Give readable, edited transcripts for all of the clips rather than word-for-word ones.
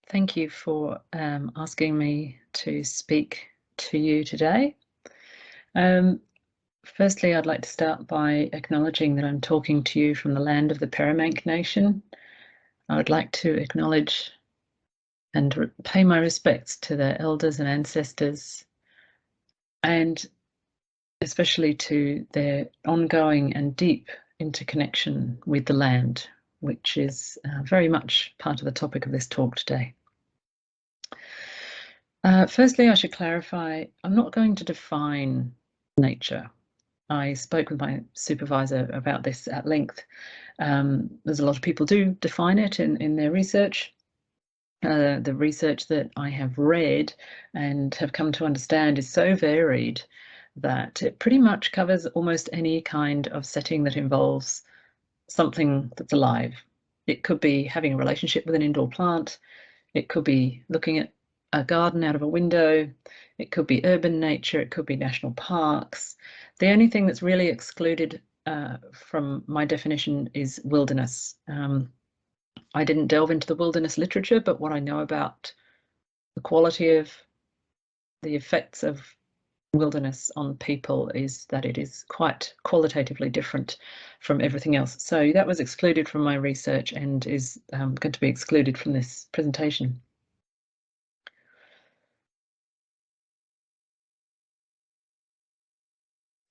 Thank you for asking me to speak to you today. Firstly, I'd like to start by acknowledging that I'm talking to you from the land of the Paramank Nation. I would like to acknowledge and pay my respects to the elders and ancestors, and especially to their ongoing and deep interconnection with the land, which is very much part of the topic of this talk today. Firstly, I should clarify, I'm not going to define nature. I spoke with my supervisor about this at length. There's a lot of people do define it in their research. The research that I have read and have come to understand is so varied that it pretty much covers almost any kind of setting that involves something that's alive. It could be having a relationship with an indoor plant. It could be looking at a garden out of a window. It could be urban nature. It could be national parks. The only thing that's really excluded from my definition is wilderness. I didn't delve into the wilderness literature, but what I know about the quality of the effects of wilderness on people is that it is quite qualitatively different from everything else. So that was excluded from my research and is going to be excluded from this presentation.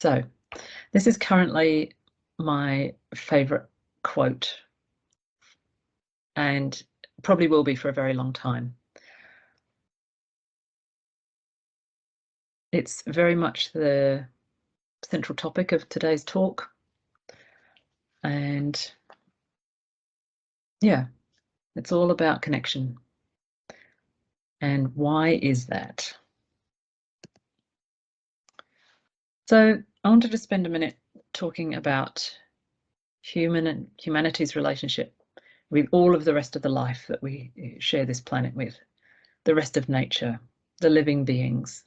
So this is currently my favourite quote, and probably will be for a very long time. It's very much the central topic of today's talk, and yeah, it's all about connection. And why is that? So I wanted to spend a minute talking about human and humanity's relationship with all of the rest of the life that we share this planet with, the rest of nature, the living beings.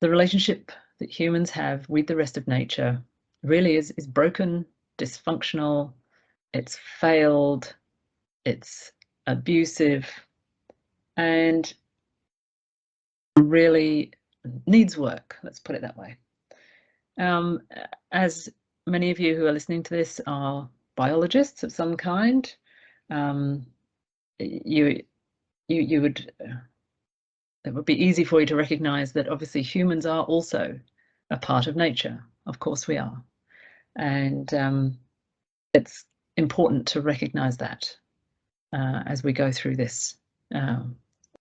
The relationship that humans have with the rest of nature really is broken, dysfunctional, it's failed, it's abusive, and really needs work, let's put it that way. As many of you who are listening to this are biologists of some kind, it would be easy for you to recognize that obviously humans are also a part of nature. Of course we are. And it's important to recognize that as we go through this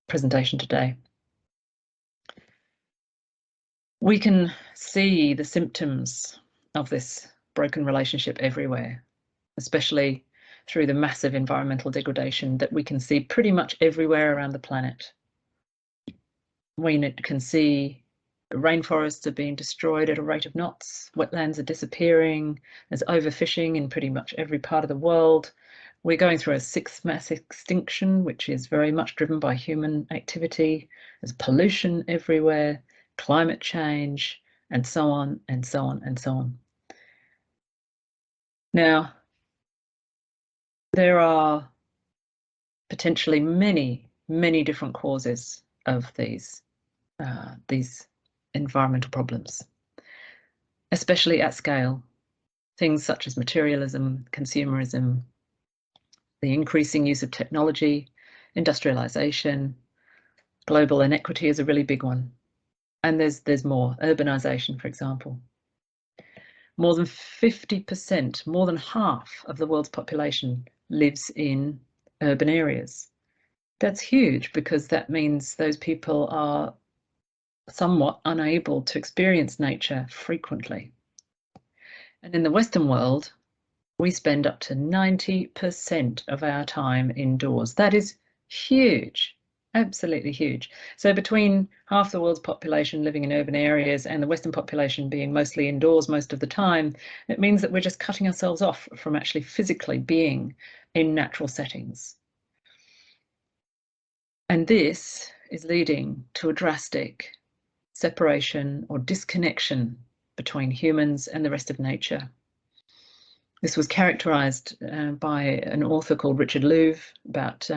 presentation today. We can see the symptoms of this broken relationship everywhere, especially through the massive environmental degradation that we can see pretty much everywhere around the planet. We can see rainforests are being destroyed at a rate of knots, wetlands are disappearing, there's overfishing in pretty much every part of the world. We're going through a sixth mass extinction, which is very much driven by human activity. There's pollution everywhere, climate change, and so on and so on and so on. Now, there are potentially many, many different causes of these environmental problems, especially at scale. Things such as materialism, consumerism, the increasing use of technology, industrialization, global inequity is a really big one. And there's more, urbanization, for example. More than 50%, more than half of the world's population lives in urban areas. That's huge because that means those people are somewhat unable to experience nature frequently. And in the Western world, we spend up to 90% of our time indoors. That is huge, absolutely huge. So between half the world's population living in urban areas and the Western population being mostly indoors most of the time, it means that we're just cutting ourselves off from actually physically being in natural settings. And this is leading to a drastic separation or disconnection between humans and the rest of nature. This was characterized by an author called Richard Louv about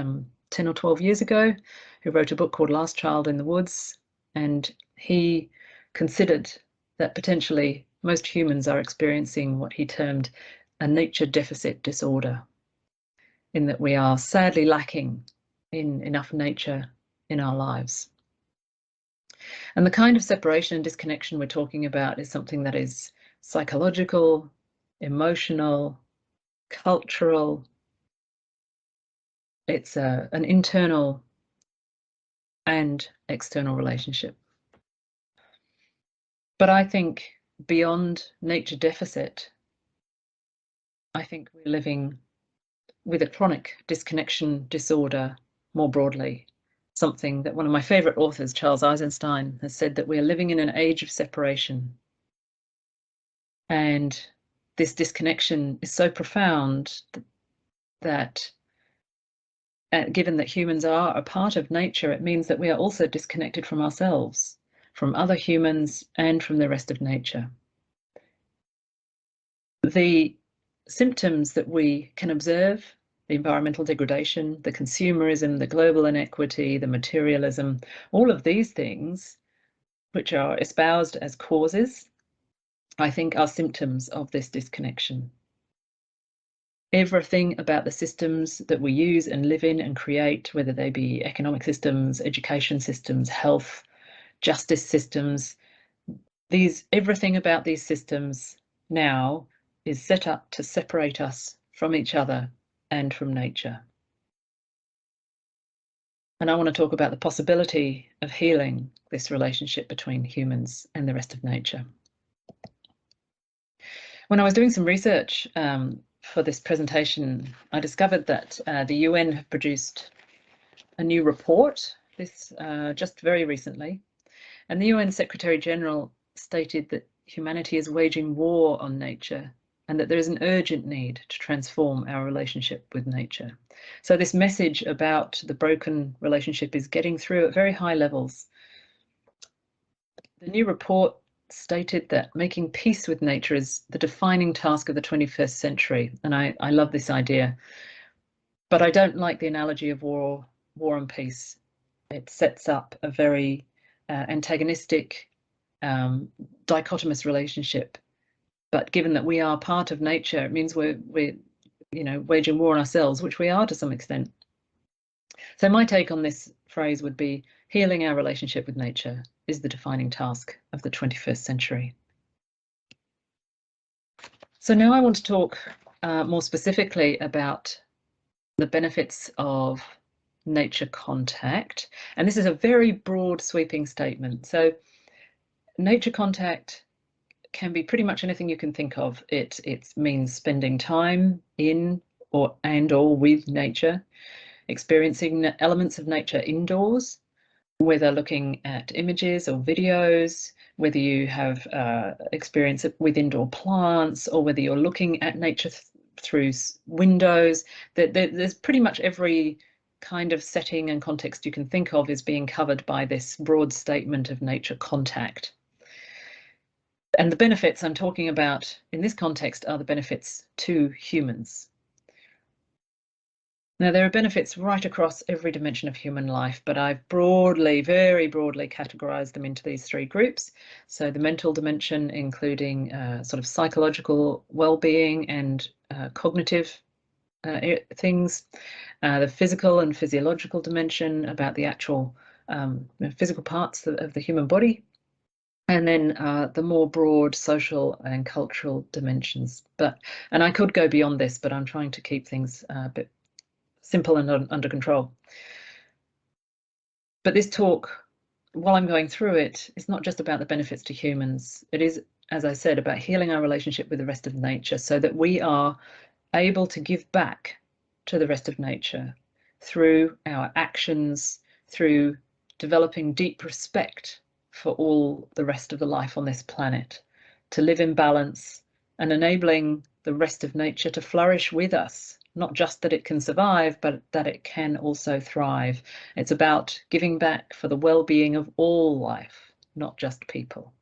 10 or 12 years ago, who wrote a book called Last Child in the Woods, and he considered that potentially most humans are experiencing what he termed a nature deficit disorder, in that we are sadly lacking in enough nature in our lives. And the kind of separation and disconnection we're talking about is something that is psychological, emotional, cultural. It's an internal and external relationship. But I think beyond nature deficit, I think we're living with a chronic disconnection disorder more broadly. Something that one of my favorite authors, Charles Eisenstein, has said, that we are living in an age of separation. And this disconnection is so profound that given that humans are a part of nature, it means that we are also disconnected from ourselves, from other humans, and from the rest of nature. The symptoms that we can observe, the environmental degradation, the consumerism, the global inequity, the materialism, all of these things, which are espoused as causes, I think are symptoms of this disconnection. Everything about the systems that we use and live in and create, whether they be economic systems, education systems, health, justice systems, everything about these systems now is set up to separate us from each other and from nature. And I want to talk about the possibility of healing this relationship between humans and the rest of nature. When I was doing some research for this presentation, I discovered that the UN have produced a new report, this just very recently, and the UN Secretary General stated that humanity is waging war on nature and that there is an urgent need to transform our relationship with nature. So this message about the broken relationship is getting through at very high levels. The new report stated that making peace with nature is the defining task of the 21st century, and I love this idea. But I don't like the analogy of war and peace. It sets up a very antagonistic, dichotomous relationship. But given that we are part of nature, it means we're waging war on ourselves, which we are to some extent. So my take on this phrase would be, healing our relationship with nature is the defining task of the 21st century. So now I want to talk more specifically about the benefits of nature contact. And this is a very broad sweeping statement. So nature contact can be pretty much anything you can think of. It means spending time in or with nature, experiencing elements of nature indoors, whether looking at images or videos, whether you have experience with indoor plants, or whether you're looking at nature through windows. There's pretty much every kind of setting and context you can think of is being covered by this broad statement of nature contact. And the benefits I'm talking about in this context are the benefits to humans. Now, there are benefits right across every dimension of human life, but I've very broadly categorized them into these three groups. So the mental dimension, including sort of psychological well-being and cognitive things, the physical and physiological dimension about the actual physical parts of the human body, and then the more broad social and cultural dimensions. And I could go beyond this, but I'm trying to keep things a bit simple and under control. But this talk, while I'm going through it, is not just about the benefits to humans. It is, as I said, about healing our relationship with the rest of nature so that we are able to give back to the rest of nature through our actions, through developing deep respect for all the rest of the life on this planet, to live in balance and enabling the rest of nature to flourish with us. Not just that it can survive, but that it can also thrive. It's about giving back for the well-being of all life, not just people.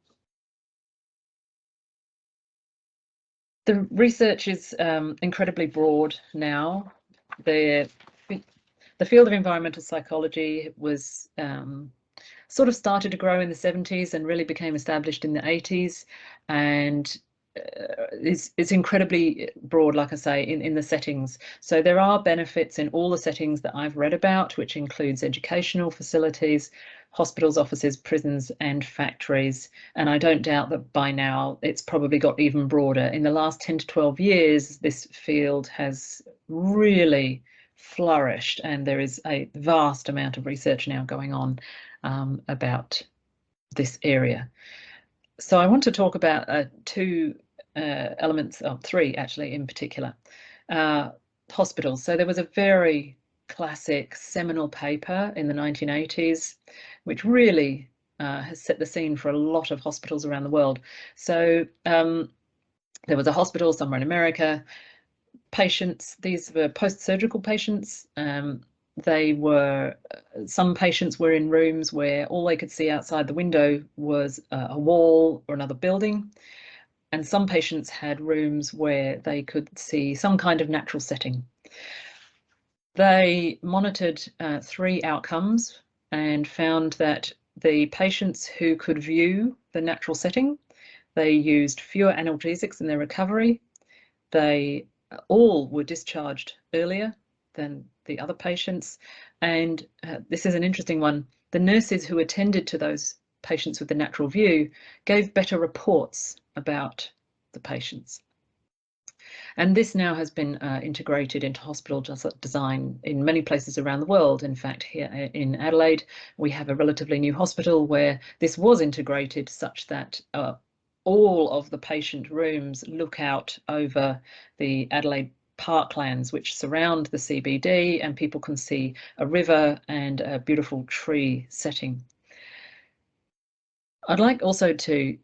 The research is incredibly broad now. The field of environmental psychology was sort of started to grow in the 70s and really became established in the 80s, and it's incredibly broad, like I say, in the settings. So there are benefits in all the settings that I've read about, which includes educational facilities, hospitals, offices, prisons, and factories. And I don't doubt that by now it's probably got even broader. In the last 10 to 12 years, this field has really flourished, and there is a vast amount of research now going on about this area. So I want to talk about two elements, three actually in particular. Hospitals. So there was a very classic seminal paper in the 1980s, which really has set the scene for a lot of hospitals around the world. So there was a hospital somewhere in America. Patients, these were post-surgical patients. Some patients were in rooms where all they could see outside the window was a wall or another building. And some patients had rooms where they could see some kind of natural setting. They monitored 3 outcomes and found that the patients who could view the natural setting, they used fewer analgesics in their recovery. They all were discharged earlier than the other patients. And this is an interesting one. The nurses who attended to those patients with the natural view gave better reports about the patients. And this now has been integrated into hospital design in many places around the world. In fact, here in Adelaide, we have a relatively new hospital where this was integrated such that all of the patient rooms look out over the Adelaide parklands which surround the CBD, and people can see a river and a beautiful tree setting. I'd like also to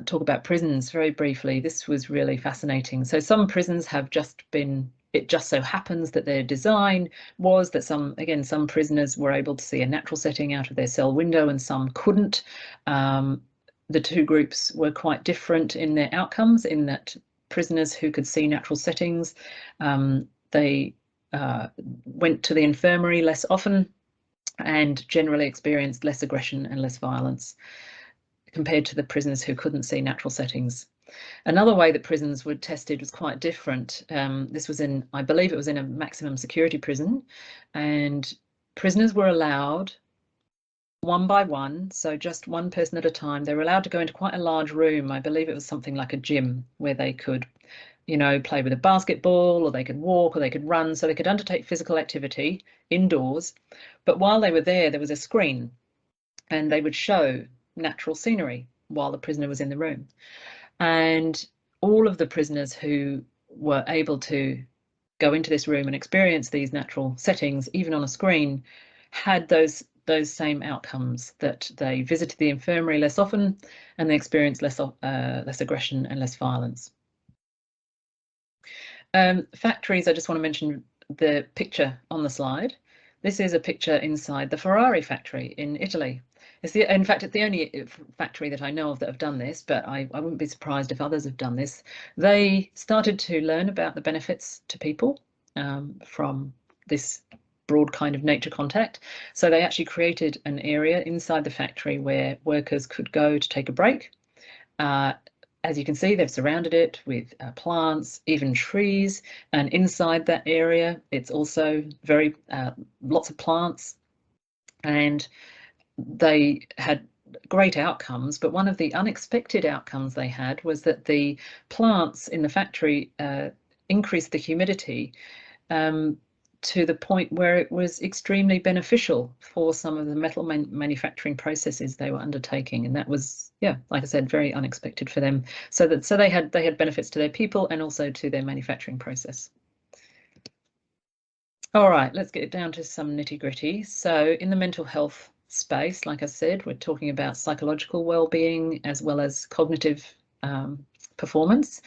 talk about prisons very briefly. This was really fascinating. So some prisons have just been, it just so happens that their design was that some prisoners were able to see a natural setting out of their cell window and some couldn't. The two groups were quite different in their outcomes, in that prisoners who could see natural settings, they went to the infirmary less often and generally experienced less aggression and less violence compared to the prisoners who couldn't see natural settings. Another way that prisons were tested was quite different. This was in, I believe it was in a maximum security prison, and prisoners were allowed one by one, so just one person at a time. They were allowed to go into quite a large room. I believe it was something like a gym where they could, you know, play with a basketball, or they could walk, or they could run, so they could undertake physical activity indoors. But while they were there was a screen, and they would show natural scenery while the prisoner was in the room. And all of the prisoners who were able to go into this room and experience these natural settings, even on a screen, had those same outcomes, that they visited the infirmary less often and they experienced less aggression and less violence. Factories, I just want to mention the picture on the slide. This is a picture inside the Ferrari factory in Italy. In fact, it's the only factory that I know of that have done this, but I wouldn't be surprised if others have done this. They started to learn about the benefits to people from this broad kind of nature contact. So they actually created an area inside the factory where workers could go to take a break. As you can see, they've surrounded it with plants, even trees, and inside that area, it's also very lots of plants, and they had great outcomes. But one of the unexpected outcomes they had was that the plants in the factory increased the humidity to the point where it was extremely beneficial for some of the metal manufacturing processes they were undertaking. And that was, yeah, like I said, very unexpected for them. So they had benefits to their people and also to their manufacturing process. All right, let's get down to some nitty-gritty. So in the mental health space, like I said, we're talking about psychological well-being as well as cognitive performance.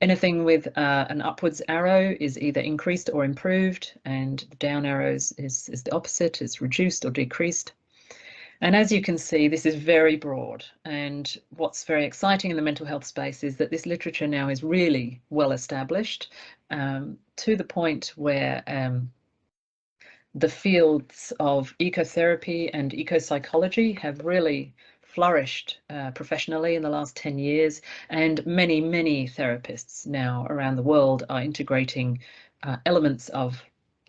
Anything with an upwards arrow is either increased or improved, and the down arrows is the opposite, is reduced or decreased. And as you can see, this is very broad. And what's very exciting in the mental health space is that this literature now is really well established, to the point where the fields of ecotherapy and ecopsychology have really flourished professionally in the last 10 years, and many therapists now around the world are integrating elements of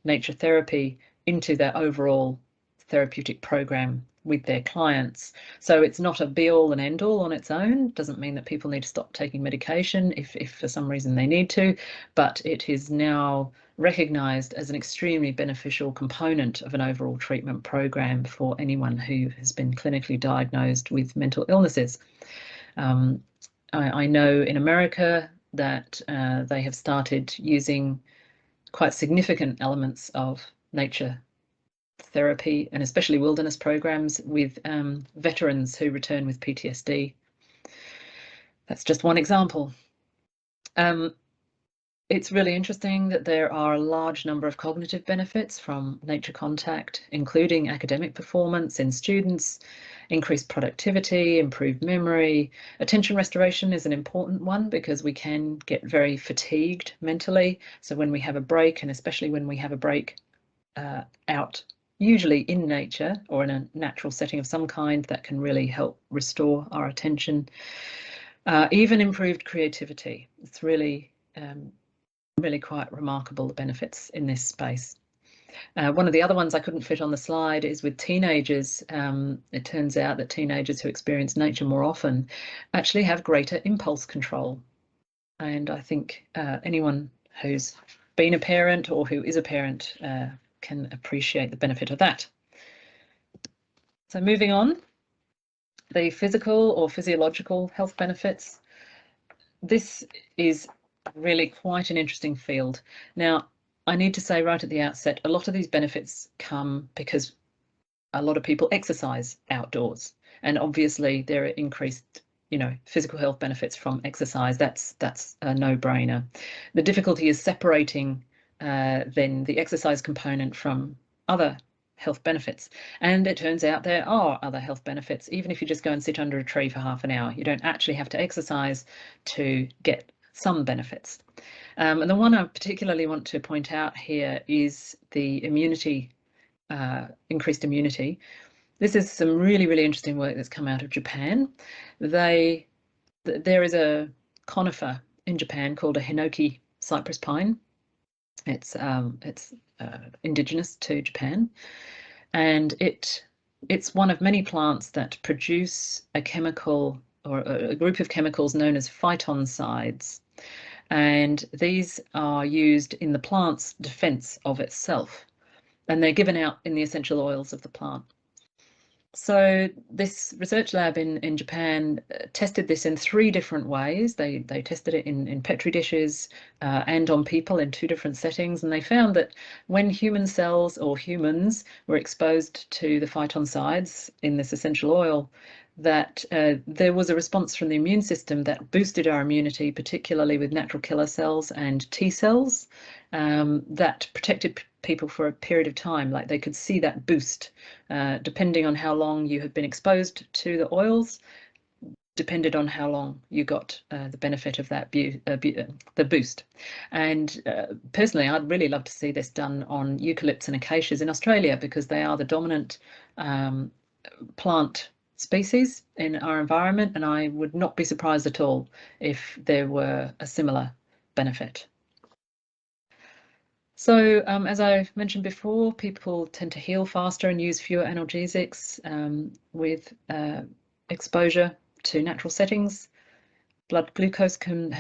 nature therapy into their overall therapeutic program with their clients. So it's not a be-all and end-all on its own. It doesn't mean that people need to stop taking medication if for some reason they need to, but it is now recognised as an extremely beneficial component of an overall treatment program for anyone who has been clinically diagnosed with mental illnesses. I know in America that they have started using quite significant elements of nature therapy, and especially wilderness programs with veterans who return with PTSD. That's just one example. It's really interesting that there are a large number of cognitive benefits from nature contact, including academic performance in students, increased productivity, improved memory. Attention restoration is an important one because we can get very fatigued mentally. So when we have a break, and especially when we have a break out, usually in nature or in a natural setting of some kind, that can really help restore our attention. Even improved creativity. It's really quite remarkable, the benefits in this space. One of the other ones I couldn't fit on the slide is with teenagers. It turns out that teenagers who experience nature more often actually have greater impulse control. And I think anyone who's been a parent or who is a parent can appreciate the benefit of that. So moving on, the physical or physiological health benefits. This is really quite an interesting field. Now, I need to say right at the outset, a lot of these benefits come because a lot of people exercise outdoors, and obviously there are increased, physical health benefits from exercise. That's a no-brainer. The difficulty is separating then the exercise component from other health benefits, and it turns out there are other health benefits. Even if you just go and sit under a tree for half an hour, you don't actually have to exercise to get some benefits. And the one I particularly want to point out here is the immunity, increased immunity. This is some really interesting work that's come out of Japan. There is a conifer in Japan called a hinoki cypress pine. It's indigenous to Japan, and it's one of many plants that produce a chemical or a group of chemicals known as phytoncides, and these are used in the plant's defense of itself, and they're given out in the essential oils of the plant. So this research lab in Japan tested this in 3 different ways. They tested it in Petri dishes and on people in 2 different settings, and they found that when human cells or humans were exposed to the phytoncides in this essential oil, that there was a response from the immune system that boosted our immunity, particularly with natural killer cells and T cells, that protected people for a period of time. Like, they could see that boost depending on how long you had been exposed to the oils, depended on how long you got the benefit of that the boost. And personally, I'd really love to see this done on eucalypts and acacias in Australia, because they are the dominant plant species in our environment, and I would not be surprised at all if there were a similar benefit. So as I mentioned before, people tend to heal faster and use fewer analgesics with exposure to natural settings. Blood glucose can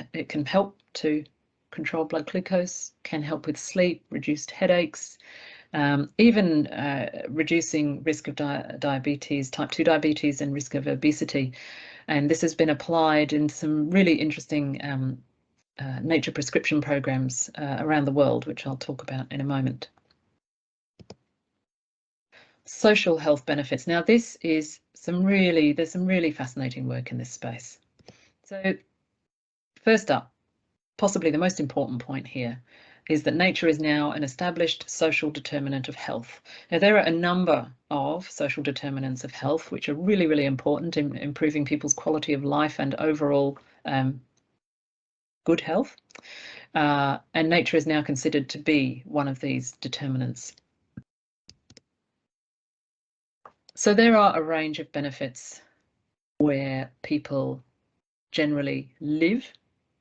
help to control blood glucose, can help with sleep, reduced headaches, even reducing risk of diabetes, type 2 diabetes, and risk of obesity. And this has been applied in some really interesting nature prescription programs around the world, which I'll talk about in a moment. Social health benefits. Now, there's some really fascinating work in this space. So first up, possibly the most important point here, is that nature is now an established social determinant of health. Now, there are a number of social determinants of health which are really important in improving people's quality of life and overall good health. And nature is now considered to be one of these determinants. So there are a range of benefits where people generally live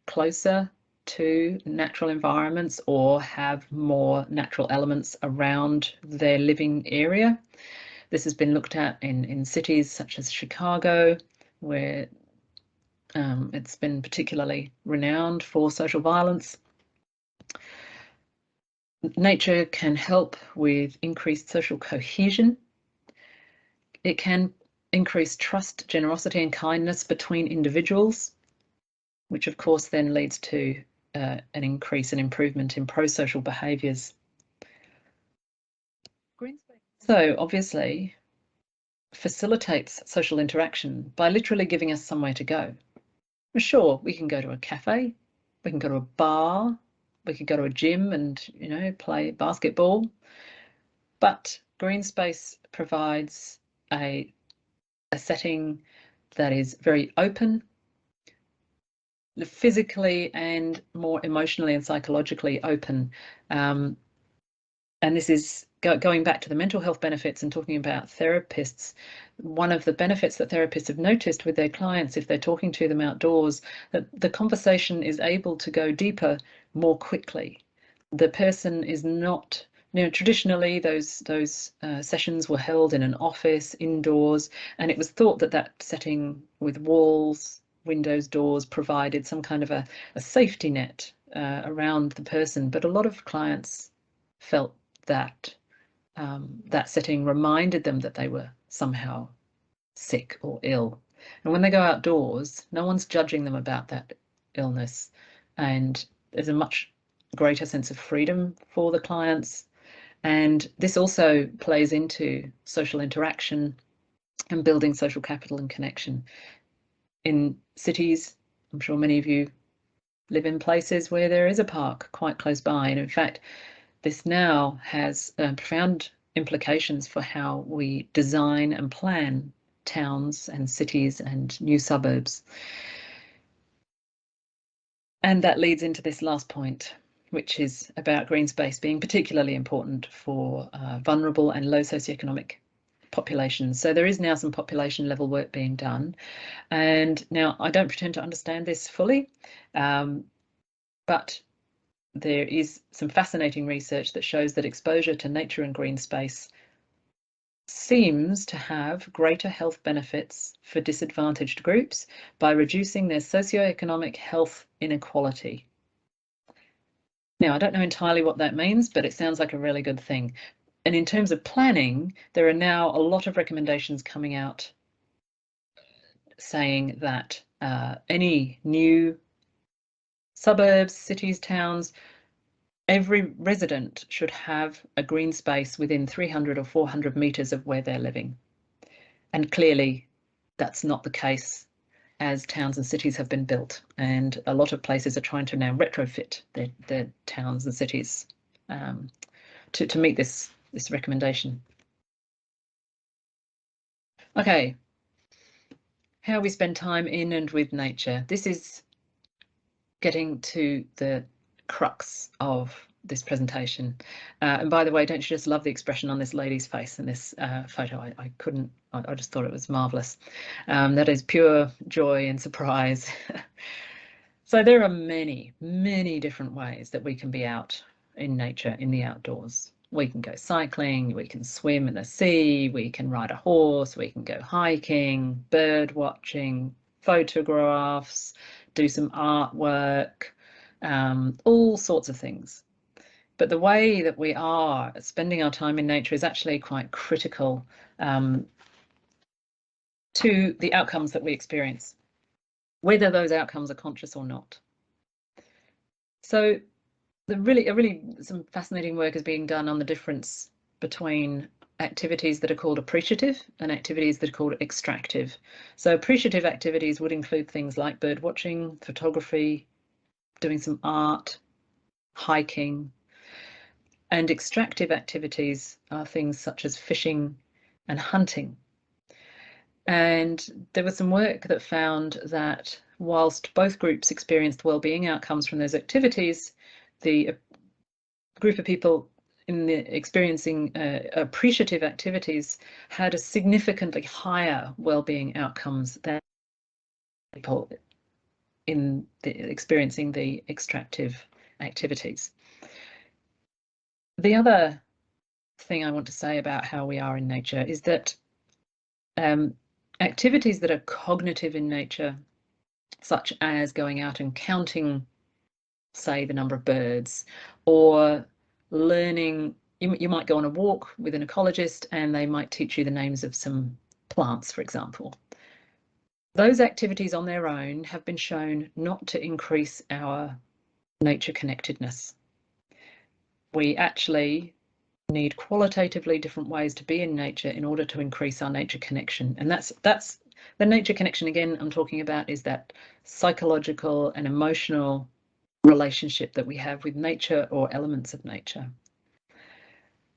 closer to natural environments or have more natural elements around their living area. This has been looked at in cities such as Chicago, where it's been particularly renowned for social violence. Nature can help with increased social cohesion. It can increase trust, generosity, and kindness between individuals, which of course then leads to an increase and improvement in pro-social behaviours. Green space so obviously facilitates social interaction by literally giving us somewhere to go. Sure, we can go to a cafe, we can go to a bar, we could go to a gym and, you know, play basketball, but green space provides a setting that is very open, physically and more emotionally and psychologically open. And this is going back to the mental health benefits and talking about therapists. One of the benefits that therapists have noticed with their clients, if they're talking to them outdoors, that the conversation is able to go deeper more quickly. The person is not, you know, traditionally those sessions were held in an office, indoors, and it was thought that that setting with walls, windows, doors provided some kind of a safety net around the person. But a lot of clients felt that that setting reminded them that they were somehow sick or ill. And when they go outdoors, no one's judging them about that illness. And there's a much greater sense of freedom for the clients. And this also plays into social interaction and building social capital and connection. In cities, I'm sure many of you live in places where there is a park quite close by. And in fact, this now has profound implications for how we design and plan towns and cities and new suburbs. And that leads into this last point, which is about green space being particularly important for vulnerable and low socioeconomic populations. So there is now some population level work being done. And now I don't pretend to understand this fully, but there is some fascinating research that shows that exposure to nature and green space seems to have greater health benefits for disadvantaged groups by reducing their socioeconomic health inequality. Now, I don't know entirely what that means, but it sounds like a really good thing. And in terms of planning, there are now a lot of recommendations coming out saying that any new suburbs, cities, towns, every resident should have a green space within 300 or 400 metres of where they're living. And clearly that's not the case as towns and cities have been built. And a lot of places are trying to now retrofit their towns and cities to meet this recommendation. Okay, how we spend time in and with nature. This is getting to the crux of this presentation. And by the way, don't you just love the expression on this lady's face in this photo? I just thought it was marvelous. That is pure joy and surprise. So there are many, many different ways that we can be out in nature, in the outdoors. We can go cycling, we can swim in the sea, we can ride a horse, we can go hiking, bird watching, photographs, do some artwork, all sorts of things. But the way that we are spending our time in nature is actually quite critical to the outcomes that we experience, whether those outcomes are conscious or not. So some fascinating work is being done on the difference between activities that are called appreciative and activities that are called extractive. So appreciative activities would include things like bird watching, photography, doing some art, hiking. And extractive activities are things such as fishing and hunting. And there was some work that found that whilst both groups experienced well-being outcomes from those activities, the group of people in the experiencing appreciative activities had a significantly higher well-being outcomes than people in experiencing the extractive activities. The other thing I want to say about how we are in nature is that activities that are cognitive in nature, such as going out and counting, say, the number of birds, or learning, you might go on a walk with an ecologist and they might teach you the names of some plants, for example. Those activities on their own have been shown not to increase our nature connectedness. We actually need qualitatively different ways to be in nature in order to increase our nature connection. And that's the nature connection, again, I'm talking about is that psychological and emotional relationship that we have with nature or elements of nature.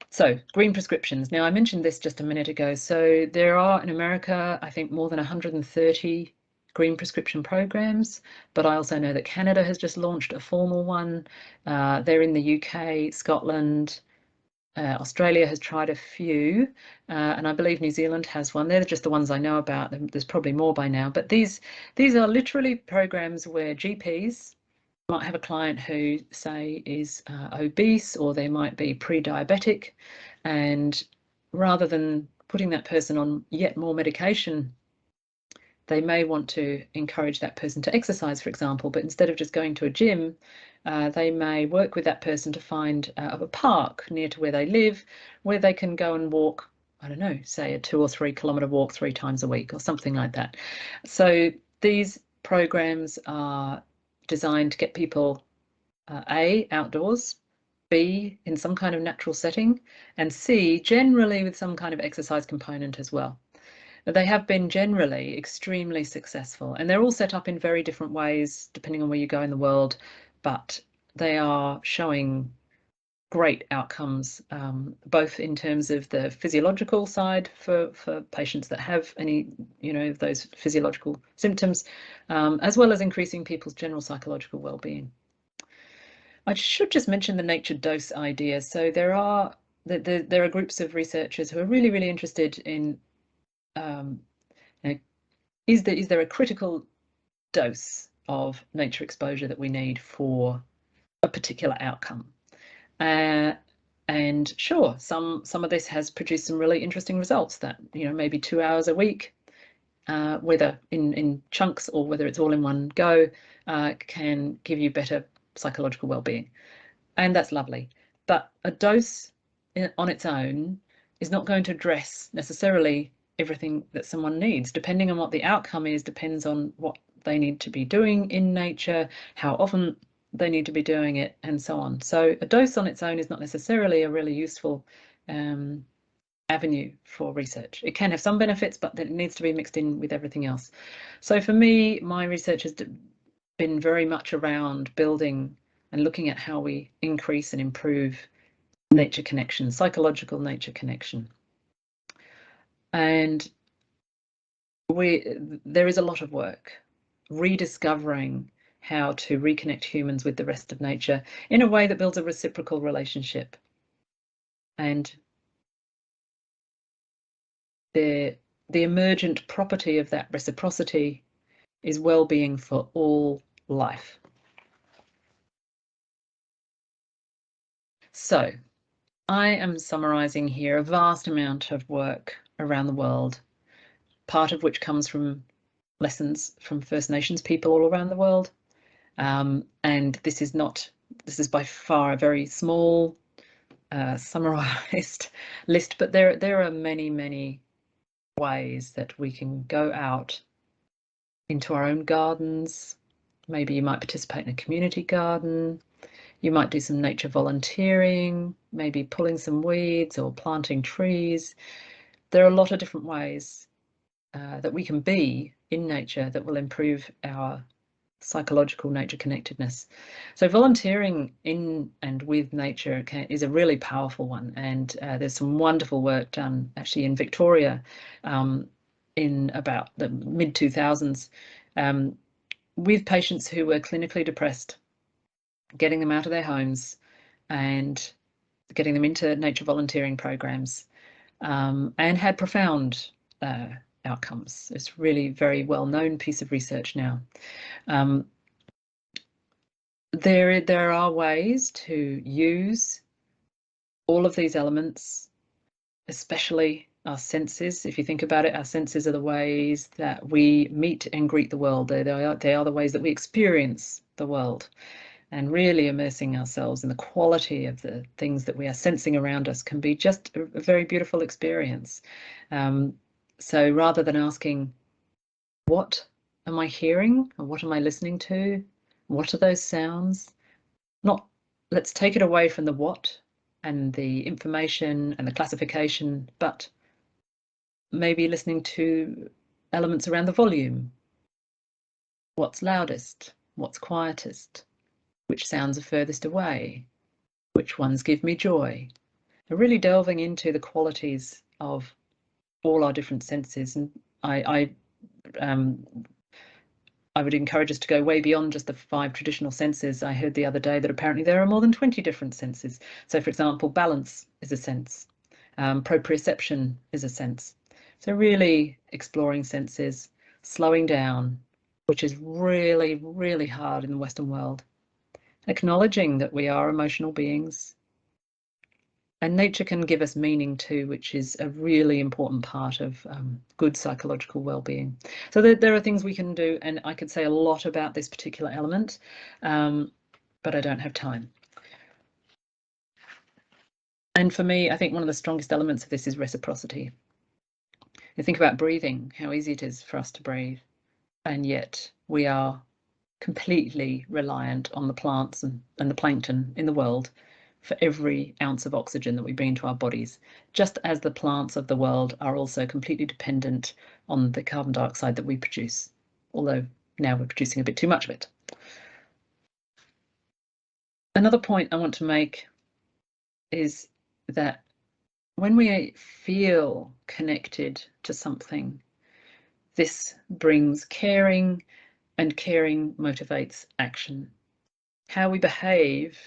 So green prescriptions. Now, I mentioned this just a minute ago. So there are in America, I think, more than 130 green prescription programs, but I also know that Canada has just launched a formal one. They're in the UK, Scotland, Australia has tried a few, and I believe New Zealand has one. They're just the ones I know about. There's probably more by now, but these are literally programs where GPs might have a client who, say, is obese, or they might be pre-diabetic, and rather than putting that person on yet more medication, they may want to encourage that person to exercise, for example, but instead of just going to a gym, they may work with that person to find a park near to where they live, where they can go and walk, I don't know, say a 2 or 3 kilometre walk 3 times a week or something like that. So these programs are designed to get people A, outdoors, B, in some kind of natural setting, and C, generally with some kind of exercise component as well. They have been generally extremely successful, and they're all set up in very different ways depending on where you go in the world, but they are showing great outcomes, both in terms of the physiological side for patients that have any, of those physiological symptoms, as well as increasing people's general psychological well-being. I should just mention the nature dose idea. So there are groups of researchers who are really, really interested in is there a critical dose of nature exposure that we need for a particular outcome? And sure, some of this has produced some really interesting results that, maybe 2 hours a week, whether in chunks or whether it's all in one go, can give you better psychological well-being. And that's lovely. But a dose on its own is not going to address necessarily everything that someone needs. Depending on what the outcome is, depends on what they need to be doing in nature, how often they need to be doing it, and so on. So a dose on its own is not necessarily a really useful avenue for research. It can have some benefits, but it needs to be mixed in with everything else. So for me, my research has been very much around building and looking at how we increase and improve nature connection, psychological nature connection. And there is a lot of work rediscovering how to reconnect humans with the rest of nature in a way that builds a reciprocal relationship. And the emergent property of that reciprocity is well-being for all life. So I am summarising here a vast amount of work around the world, part of which comes from lessons from First Nations people all around the world. And this is by far a very small summarised list, but there are many, many ways that we can go out into our own gardens. Maybe you might participate in a community garden. You might do some nature volunteering, maybe pulling some weeds or planting trees. There are a lot of different ways that we can be in nature that will improve our psychological nature connectedness. So volunteering in and with nature is a really powerful one, and there's some wonderful work done actually in Victoria in about the mid-2000s with patients who were clinically depressed, getting them out of their homes and getting them into nature volunteering programs, and had profound outcomes. It's really very well-known piece of research now. There are ways to use all of these elements, especially our senses. If you think about it, our senses are the ways that we meet and greet the world. They are the ways that we experience the world. And really immersing ourselves in the quality of the things that we are sensing around us can be just a very beautiful experience. So rather than asking, what am I hearing, or what am I listening to? What are those sounds? Let's take it away from the what and the information and the classification, but maybe listening to elements around the volume. What's loudest? What's quietest? Which sounds are furthest away? Which ones give me joy? And really delving into the qualities of all our different senses. And I would encourage us to go way beyond just the 5 traditional senses. I heard the other day that apparently there are more than 20 different senses. So, for example, balance is a sense. Proprioception is a sense. So really exploring senses, slowing down, which is really, really hard in the Western world. Acknowledging that we are emotional beings. And nature can give us meaning too, which is a really important part of good psychological well-being. So there are things we can do, and I could say a lot about this particular element, but I don't have time. And for me, I think one of the strongest elements of this is reciprocity. You think about breathing, how easy it is for us to breathe, and yet we are completely reliant on the plants and the plankton in the world for every ounce of oxygen that we bring into our bodies, just as the plants of the world are also completely dependent on the carbon dioxide that we produce, although now we're producing a bit too much of it. Another point I want to make is that when we feel connected to something, this brings caring, and caring motivates action. How we behave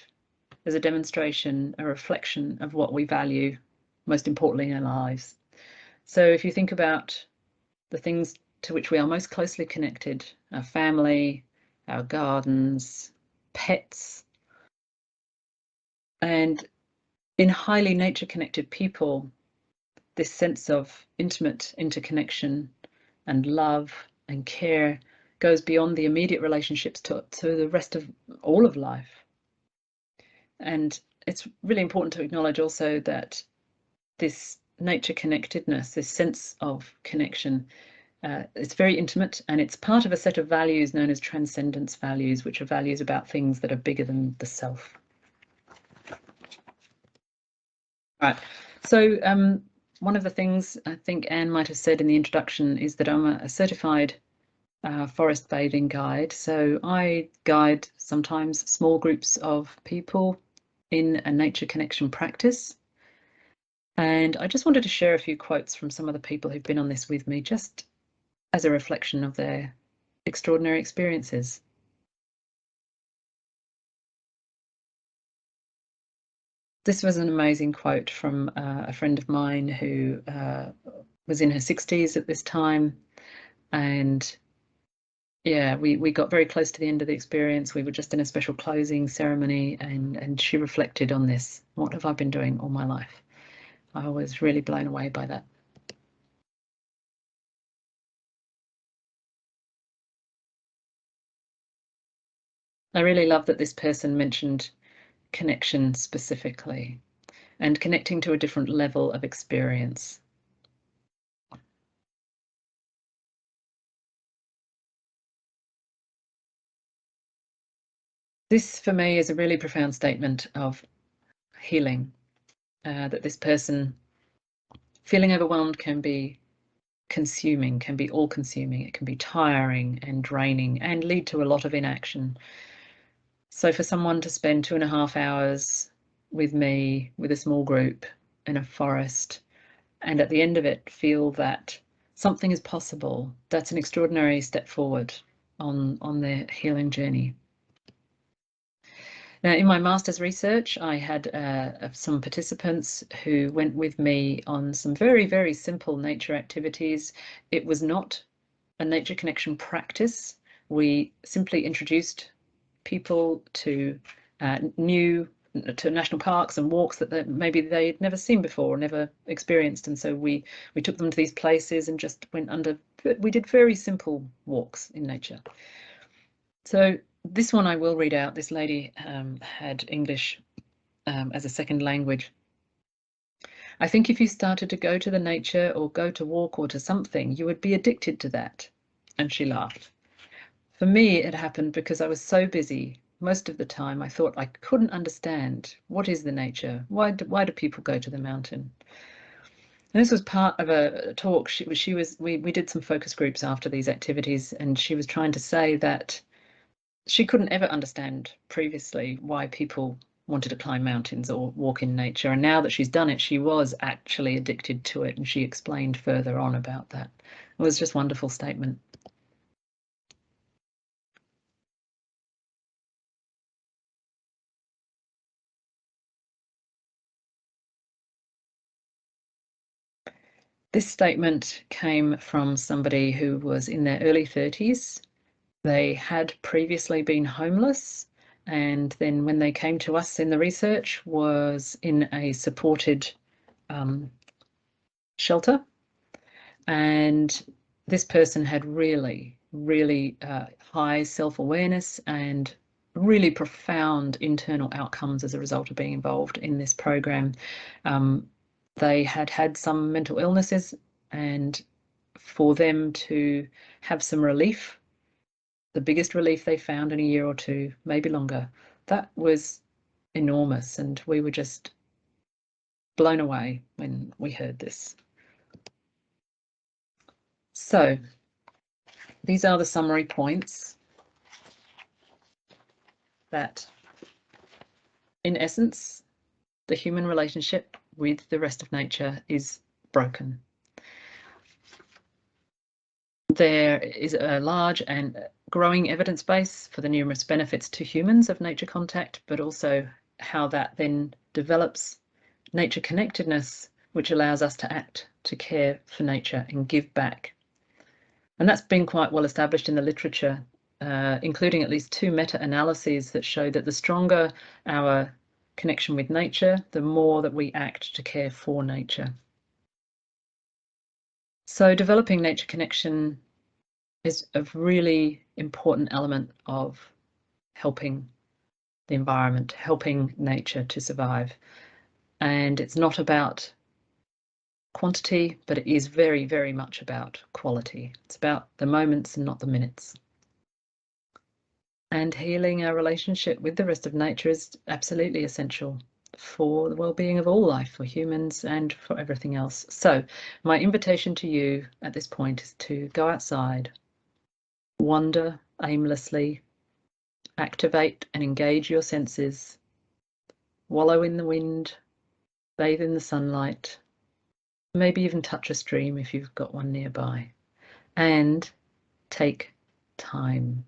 is a demonstration, a reflection of what we value most importantly in our lives. So if you think about the things to which we are most closely connected, our family, our gardens, pets, and in highly nature connected people, this sense of intimate interconnection and love and care goes beyond the immediate relationships to the rest of all of life. And it's really important to acknowledge also that this nature connectedness, this sense of connection, it's very intimate, and it's part of a set of values known as transcendence values, which are values about things that are bigger than the self. Right. So one of the things I think Anne might have said in the introduction is that I'm a certified forest bathing guide. So I guide sometimes small groups of people in a nature connection practice. And I just wanted to share a few quotes from some of the people who've been on this with me, just as a reflection of their extraordinary experiences. This was an amazing quote from a friend of mine who was in her 60s at this time. And yeah, we got very close to the end of the experience. We were just in a special closing ceremony, and she reflected on this. What have I been doing all my life? I was really blown away by that. I really love that this person mentioned connection specifically, and connecting to a different level of experience. This, for me, is a really profound statement of healing, that this person feeling overwhelmed can be consuming, can be all-consuming. It can be tiring and draining and lead to a lot of inaction. So for someone to spend 2.5 hours with me, with a small group in a forest, and at the end of it feel that something is possible, that's an extraordinary step forward on their healing journey. Now, in my master's research, I had some participants who went with me on some very, very simple nature activities. It was not a nature connection practice. We simply introduced people to national parks and walks that maybe they'd never seen before or never experienced, and so we took them to these places and just we did very simple walks in nature. So this one I will read out. This lady had English as a second language. I think if you started to go to the nature or go to walk or to something, you would be addicted to that. And she laughed. For me, it happened because I was so busy. Most of the time, I thought I couldn't understand what is the nature. Why do people go to the mountain? And this was part of a talk. We did some focus groups after these activities, and she was trying to say that she couldn't ever understand previously why people wanted to climb mountains or walk in nature. And now that she's done it, she was actually addicted to it, and she explained further on about that. It was just a wonderful statement. This statement came from somebody who was in their early 30s. They had previously been homeless, and then when they came to us in the research was in a supported shelter. And this person had really, really high self-awareness and really profound internal outcomes as a result of being involved in this program. They had had some mental illnesses, and for them to have some relief, the biggest relief they found in a year or two, maybe longer, that was enormous. And we were just blown away when we heard this. So these are the summary points that, in essence, the human relationship with the rest of nature is broken. There is a large and growing evidence base for the numerous benefits to humans of nature contact, but also how that then develops nature connectedness, which allows us to act, to care for nature and give back. And that's been quite well established in the literature, including at least 2 meta-analyses that show that the stronger our connection with nature, the more that we act to care for nature. So developing nature connection is a really important element of helping the environment, helping nature to survive. And it's not about quantity, but it is very, very much about quality. It's about the moments and not the minutes. And healing our relationship with the rest of nature is absolutely essential for the well-being of all life, for humans and for everything else. So my invitation to you at this point is to go outside, wander aimlessly, activate and engage your senses, wallow in the wind, bathe in the sunlight, maybe even touch a stream if you've got one nearby, and take time.